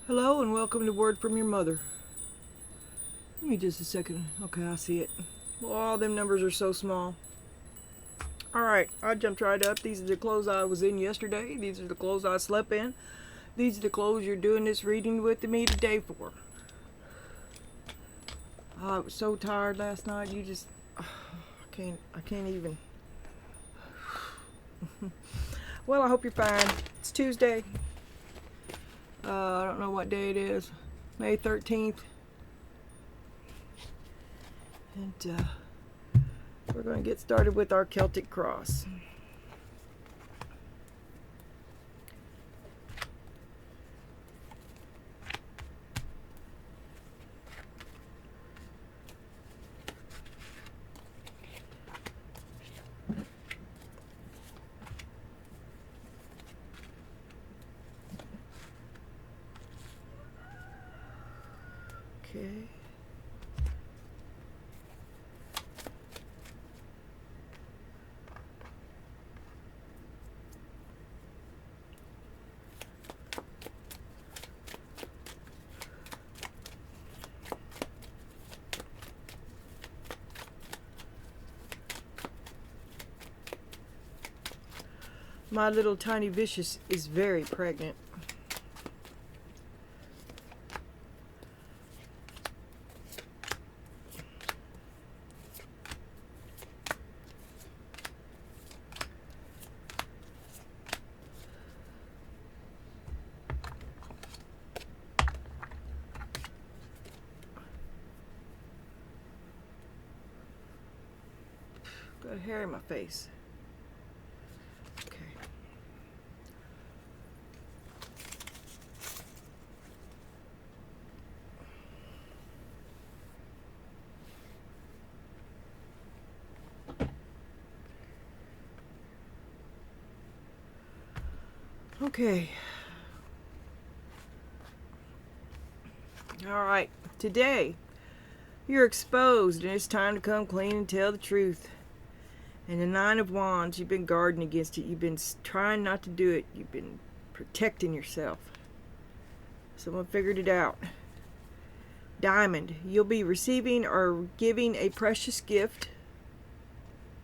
Hello and welcome to Word from Your Mother. Give me just a second. Okay, I see it. Well, all them numbers are so small. Alright, I jumped right up. These are the clothes I was in yesterday. These are the clothes I slept in. These are the clothes you're doing this reading with me today for. I was so tired last night. I can't even. Well, I hope you're fine. It's Tuesday. I don't know what day it is. May 13th. And we're going to get started with our Celtic cross. Okay. My little tiny vicious is very pregnant. Got hair in my face. Okay. Okay. All right. Today, you're exposed and it's time to come clean and tell the truth. And the Nine of Wands, you've been guarding against it. You've been trying not to do it. You've been protecting yourself. Someone figured it out. Diamond, you'll be receiving or giving a precious gift.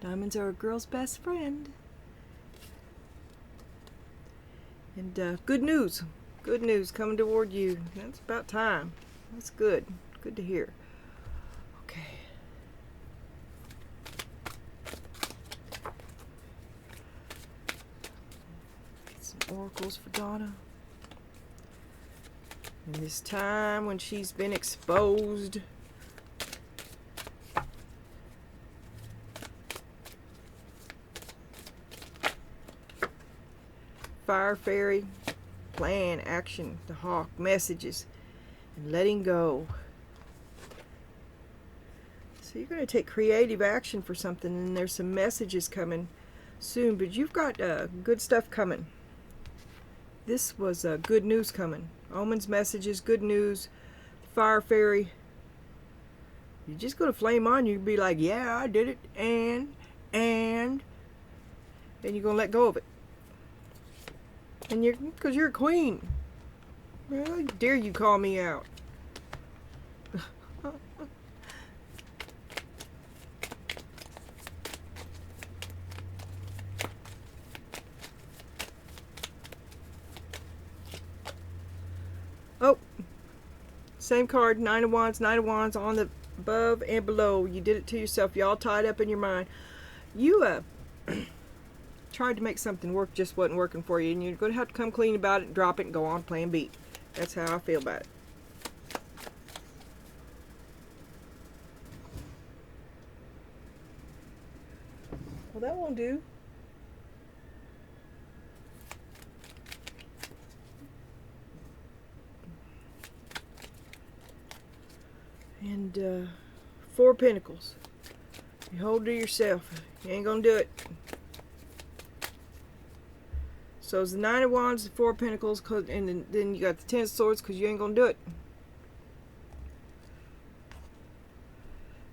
Diamonds are a girl's best friend. And good news. Good news coming toward you. That's about time. That's good. Good to hear. Okay. Get some oracles for Donna. In this time when she's been exposed. Fire fairy, plan, action, the hawk, messages, and letting go. So you're going to take creative action for something, and there's some messages coming soon, but you've got good stuff coming. This was good news coming. Omens, messages, good news, fire fairy. You're just going to flame on. You'll be like, yeah, I did it, and then you're going to let go of it. And because you're a queen. Well, how dare you call me out? Oh, same card, Nine of Wands on the above and below. You did it to yourself. Y'all tied up in your mind. You tried to make something work, just wasn't working for you, and you're going to have to come clean about it and drop it and go on plan B. That's how I feel about it. Well, that won't do. And Four Pentacles. You hold to yourself. You ain't going to do it. So it's the Nine of Wands, the Four Pentacles, and then you got the Ten of Swords because you ain't going to do it.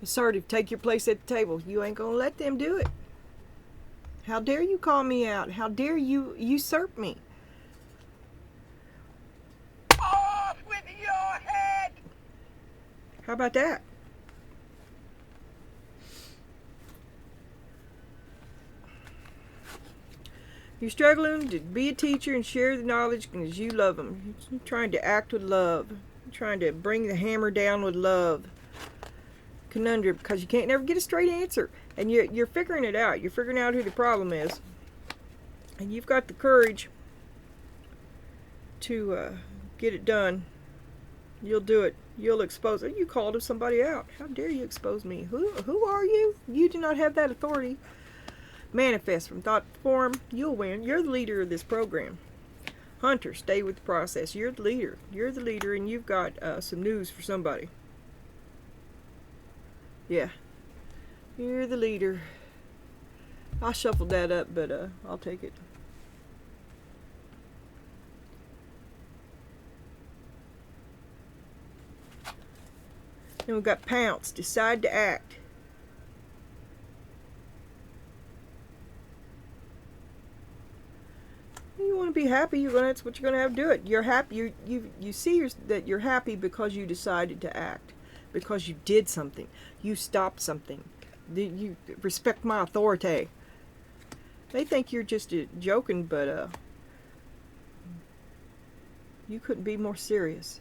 Assertive, take your place at the table. You ain't going to let them do it. How dare you call me out? How dare you usurp me? How about that? You're struggling to be a teacher and share the knowledge because you love them. You're trying to act with love. You're trying to bring the hammer down with love. Conundrum, because you can't never get a straight answer. And you're figuring it out. You're figuring out who the problem is. And you've got the courage to get it done. You'll do it. You'll expose it. You called somebody out. How dare you expose me? Who are you? You do not have that authority. Manifest from thought to form. You'll win. You're the leader of this program. Hunter, stay with the process. You're the leader. You're the leader, and you've got some news for somebody. Yeah. You're the leader. I shuffled that up, but I'll take it. Then we've got pounce. Decide to act. You want to be happy, that's what you're gonna have to do it. You're happy. You see that you're happy because you decided to act, because you did something. You stopped something. You respect my authority. They think you're just joking, but you couldn't be more serious.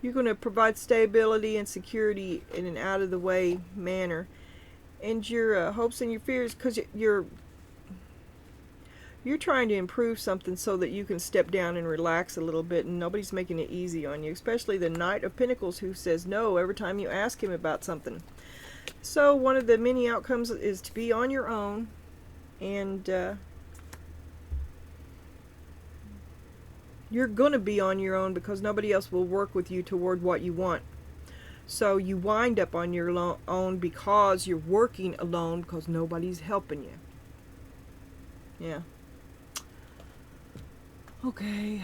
You're going to provide stability and security in an out-of-the-way manner. And your hopes and your fears, because you're trying to improve something so that you can step down and relax a little bit, and nobody's making it easy on you, especially the Knight of Pentacles, who says no every time you ask him about something. So one of the many outcomes is to be on your own, and you're going to be on your own because nobody else will work with you toward what you want. So you wind up on your own because you're working alone, because nobody's helping you. Yeah. Okay.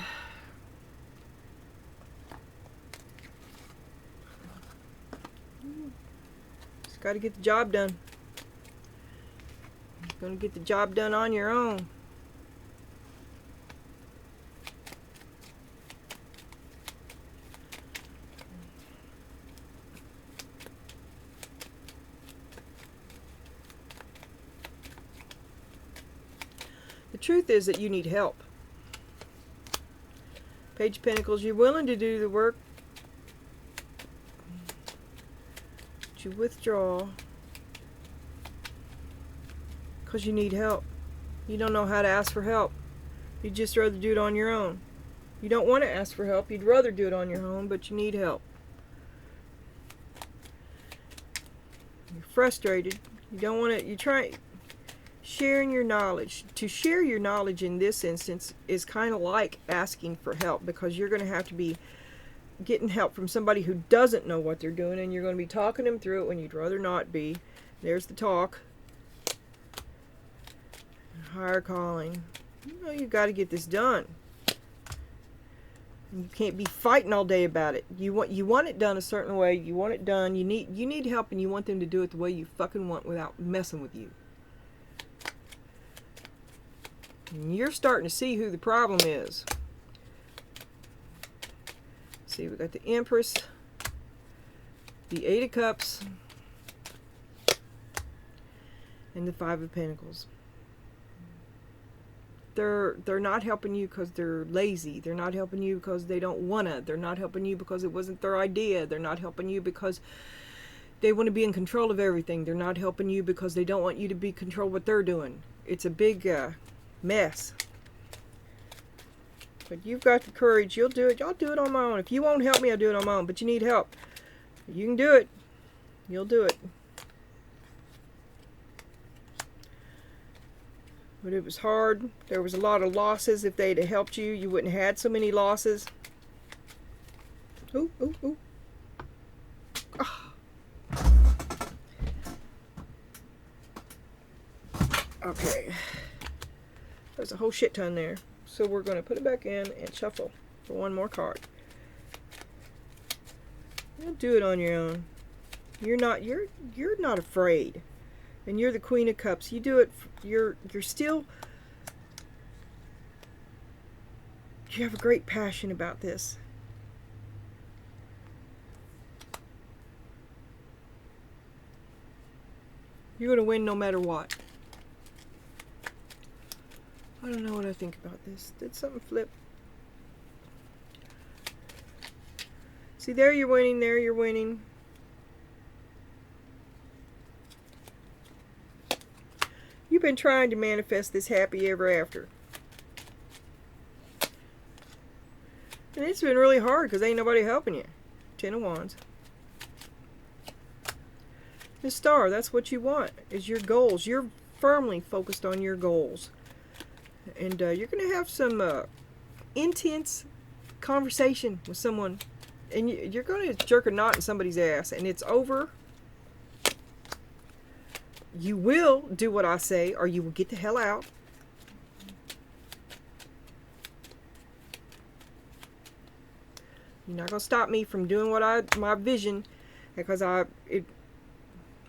Just got to get the job done. You're going to get the job done on your own. The truth is that you need help. Page of Pentacles, you're willing to do the work, but you withdraw because you need help. You don't know how to ask for help. You'd just rather do it on your own. You don't want to ask for help. You'd rather do it on your own, but you need help. You're frustrated. You don't want to, you try sharing your knowledge. To share your knowledge in this instance is kind of like asking for help, because you're going to have to be getting help from somebody who doesn't know what they're doing, and you're going to be talking them through it when you'd rather not be. There's the talk. Higher calling. You know you've got to get this done. You can't be fighting all day about it. You want it done a certain way. You want it done. You need help, and you want them to do it the way you fucking want without messing with you. And you're starting to see who the problem is. See, we got the Empress, the Eight of Cups, and the Five of Pentacles. They're not helping you because they're lazy. They're not helping you because they don't wanna. They're not helping you because it wasn't their idea. They're not helping you because they want to be in control of everything. They're not helping you because they don't want you to be control what they're doing. It's a big mess. But you've got the courage. You'll do it. I'll do it on my own. If you won't help me, I'll do it on my own. But you need help. You can do it. You'll do it. But it was hard. There was a lot of losses. If they'd have helped you, you wouldn't have had so many losses. Ooh, ooh, ooh. Oh. Okay. There's a whole shit ton there. So we're going to put it back in and shuffle for one more card. You'll do it on your own. You're not afraid. And you're the Queen of Cups. You do it. You're still. You have a great passion about this. You're going to win no matter what. I don't know what I think about this. Did something flip? See, there you're winning, there you're winning. You've been trying to manifest this happy ever after. And it's been really hard because ain't nobody helping you. 10 of Wands. The Star, that's what you want, is your goals. You're firmly focused on your goals. And you're going to have some intense conversation with someone. And you're going to jerk a knot in somebody's ass. And it's over. You will do what I say, or you will get the hell out. You're not going to stop me from doing what my vision, because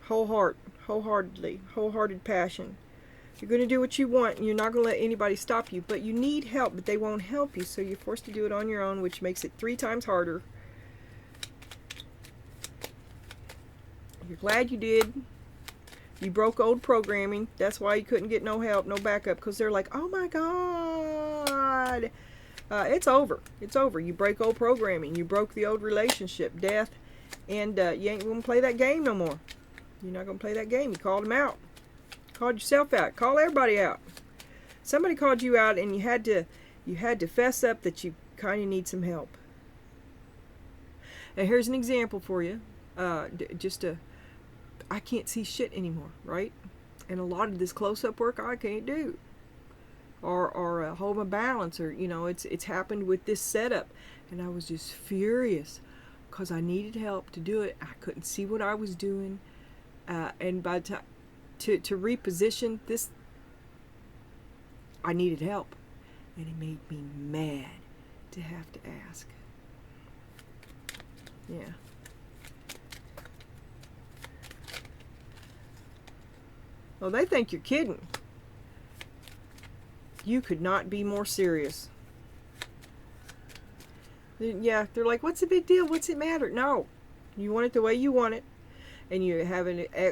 wholehearted passion. You're going to do what you want, and you're not going to let anybody stop you. But you need help, but they won't help you, so you're forced to do it on your own, which makes it 3 times harder. You're glad you did. You broke old programming. That's why you couldn't get no help, no backup, because they're like, oh my God. It's over. It's over. You break old programming. You broke the old relationship, death, and you ain't going to play that game no more. You're not going to play that game. You called them out. Called yourself out. Call everybody out. Somebody called you out, and you had to fess up that you kind of need some help. And here's an example for you. I can't see shit anymore, right? And a lot of this close-up work I can't do. Or hold my balance, or, you know, it's happened with this setup. And I was just furious because I needed help to do it. I couldn't see what I was doing. And by the time to reposition this, I needed help. And it made me mad to have to ask. Yeah. Well, they think you're kidding. You could not be more serious. Yeah, they're like, what's the big deal? What's it matter? No. You want it the way you want it. And you have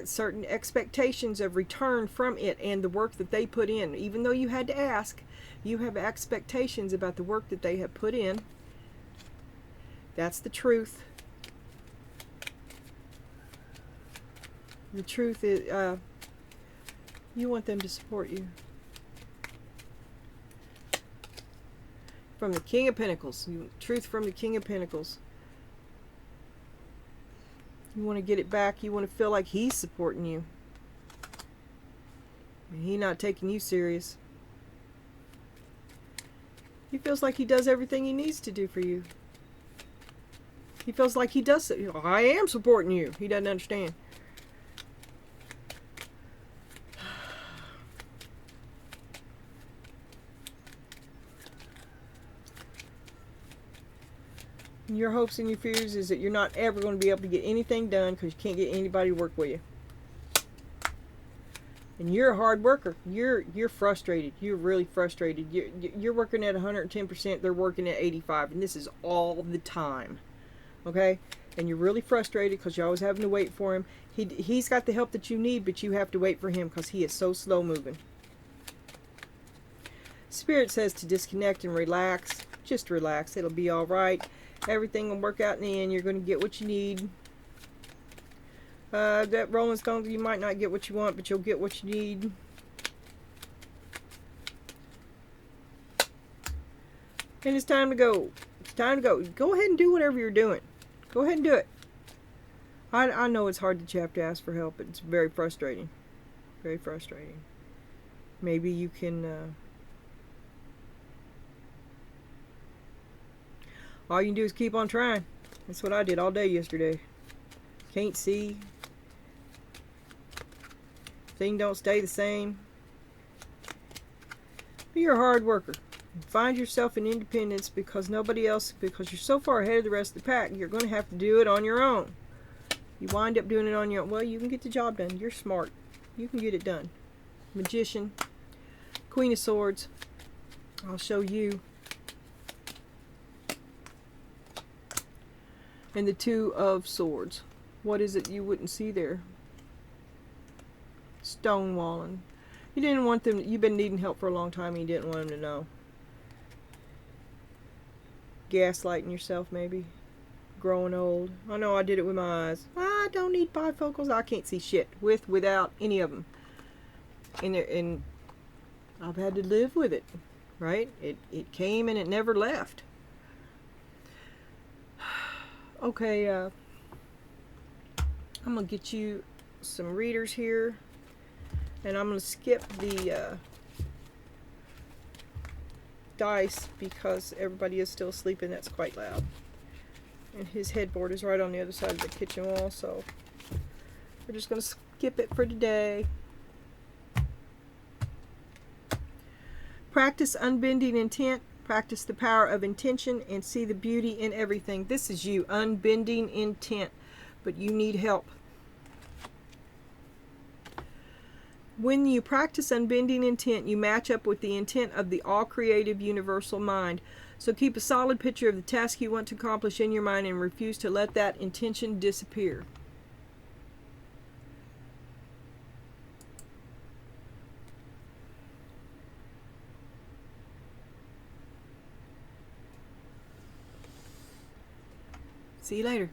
certain expectations of return from it and the work that they put in. Even though you had to ask, you have expectations about the work that they have put in. That's the truth. The truth is, you want them to support you. From the King of Pentacles. Truth from the King of Pentacles. You want to get it back. You want to feel like he's supporting you. And he's not taking you serious. He feels like he does everything he needs to do for you. He feels like he does it. I am supporting you. He doesn't understand. Your hopes and your fears is that you're not ever going to be able to get anything done because you can't get anybody to work with you. And you're a hard worker. You're frustrated. You're really frustrated. You're working at 110%. They're working at 85%. And this is all the time. Okay? And you're really frustrated because you're always having to wait for him. He's got the help that you need, but you have to wait for him because he is so slow moving. Spirit says to disconnect and relax. Just relax. It'll be all right. Everything will work out in the end. You're going to get what you need. That Rolling Stones, you might not get what you want, but you'll get what you need. And it's time to go. It's time to go. Go ahead and do whatever you're doing. Go ahead and do it. I know it's hard that you have to ask for help, but it's very frustrating. Very frustrating. Maybe you can... all you can do is keep on trying. That's what I did all day yesterday. Can't see. Thing don't stay the same. Be a hard worker. Find yourself in independence because nobody else, because you're so far ahead of the rest of the pack, you're going to have to do it on your own. You wind up doing it on your own. Well, you can get the job done. You're smart. You can get it done. Magician. Queen of Swords. I'll show you. And the Two of Swords. What is it you wouldn't see there? stonewalling. You didn't want them, you've been needing help for a long time and you didn't want them to know. Gaslighting yourself maybe. Growing old. I know I did it with my eyes. I don't need bifocals. I can't see shit without any of them. And I've had to live with it, right? It came and it never left. Okay, I'm gonna get you some readers here, and I'm gonna skip the dice because everybody is still sleeping. That's quite loud. And his headboard is right on the other side of the kitchen wall, so we're just going to skip it for today. Practice unbending intent. Practice the power of intention and see the beauty in everything. This is you, unbending intent, but you need help. When you practice unbending intent, you match up with the intent of the all-creative universal mind. So keep a solid picture of the task you want to accomplish in your mind and refuse to let that intention disappear. See you later.